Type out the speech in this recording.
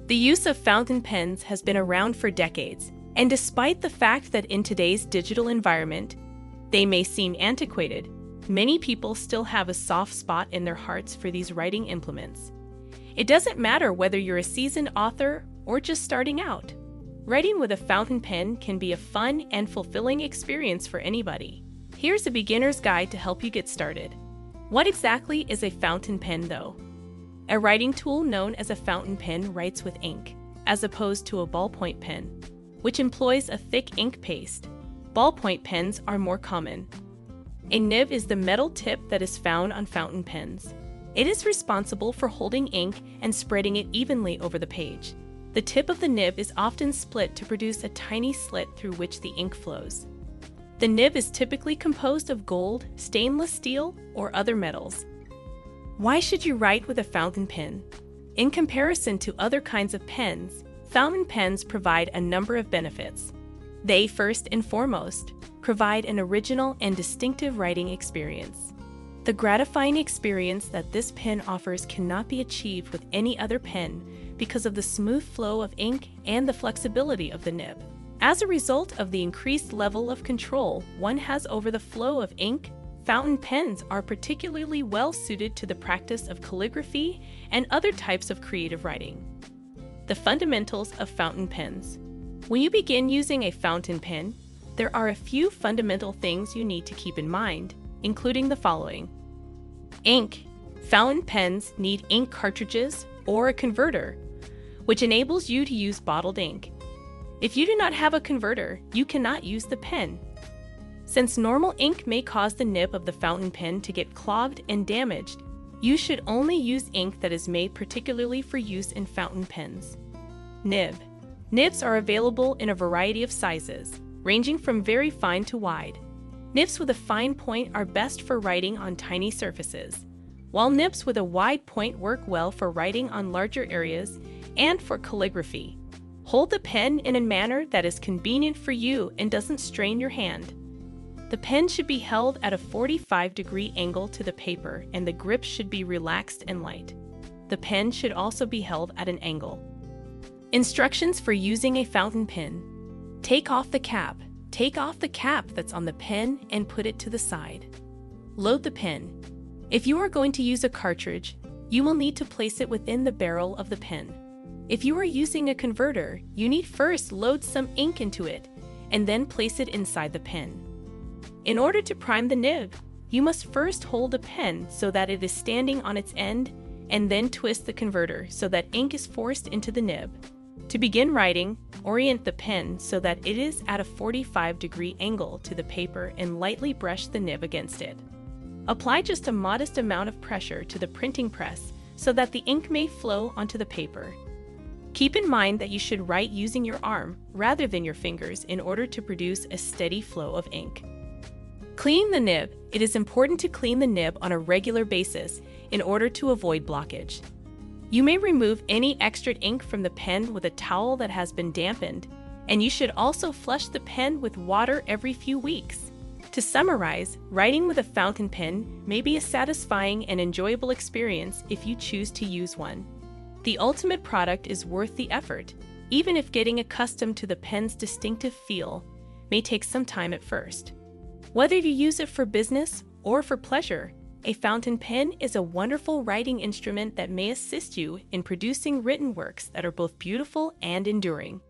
The use of fountain pens has been around for decades, and despite the fact that in today's digital environment, they may seem antiquated, many people still have a soft spot in their hearts for these writing implements. It doesn't matter whether you're a seasoned author or just starting out. Writing with a fountain pen can be a fun and fulfilling experience for anybody. Here's a beginner's guide to help you get started. What exactly is a fountain pen, though? A writing tool known as a fountain pen writes with ink, as opposed to a ballpoint pen, which employs a thick ink paste. Ballpoint pens are more common. A nib is the metal tip that is found on fountain pens. It is responsible for holding ink and spreading it evenly over the page. The tip of the nib is often split to produce a tiny slit through which the ink flows. The nib is typically composed of gold, stainless steel, or other metals. Why should you write with a fountain pen? In comparison to other kinds of pens, fountain pens provide a number of benefits. They, first and foremost, provide an original and distinctive writing experience. The gratifying experience that this pen offers cannot be achieved with any other pen because of the smooth flow of ink and the flexibility of the nib. As a result of the increased level of control one has over the flow of ink, fountain pens are particularly well suited to the practice of calligraphy and other types of creative writing. The fundamentals of fountain pens. When you begin using a fountain pen, there are a few fundamental things you need to keep in mind, including the following. Ink. Fountain pens need ink cartridges or a converter, which enables you to use bottled ink. If you do not have a converter, you cannot use the pen. Since normal ink may cause the nib of the fountain pen to get clogged and damaged, you should only use ink that is made particularly for use in fountain pens. Nib. Nibs are available in a variety of sizes, ranging from very fine to wide. Nibs with a fine point are best for writing on tiny surfaces, while nibs with a wide point work well for writing on larger areas and for calligraphy. Hold the pen in a manner that is convenient for you and doesn't strain your hand. The pen should be held at a 45-degree angle to the paper and the grip should be relaxed and light. The pen should also be held at an angle. Instructions for using a fountain pen. Take off the cap. Take off the cap that's on the pen and put it to the side. Load the pen. If you are going to use a cartridge, you will need to place it within the barrel of the pen. If you are using a converter, you need first load some ink into it and then place it inside the pen. In order to prime the nib, you must first hold the pen so that it is standing on its end and then twist the converter so that ink is forced into the nib. To begin writing, orient the pen so that it is at a 45-degree angle to the paper and lightly brush the nib against it. Apply just a modest amount of pressure to the printing press so that the ink may flow onto the paper. Keep in mind that you should write using your arm rather than your fingers in order to produce a steady flow of ink. Cleaning the nib. It is important to clean the nib on a regular basis in order to avoid blockage. You may remove any extra ink from the pen with a towel that has been dampened, and you should also flush the pen with water every few weeks. To summarize, writing with a fountain pen may be a satisfying and enjoyable experience if you choose to use one. The ultimate product is worth the effort, even if getting accustomed to the pen's distinctive feel may take some time at first. Whether you use it for business or for pleasure, a fountain pen is a wonderful writing instrument that may assist you in producing written works that are both beautiful and enduring.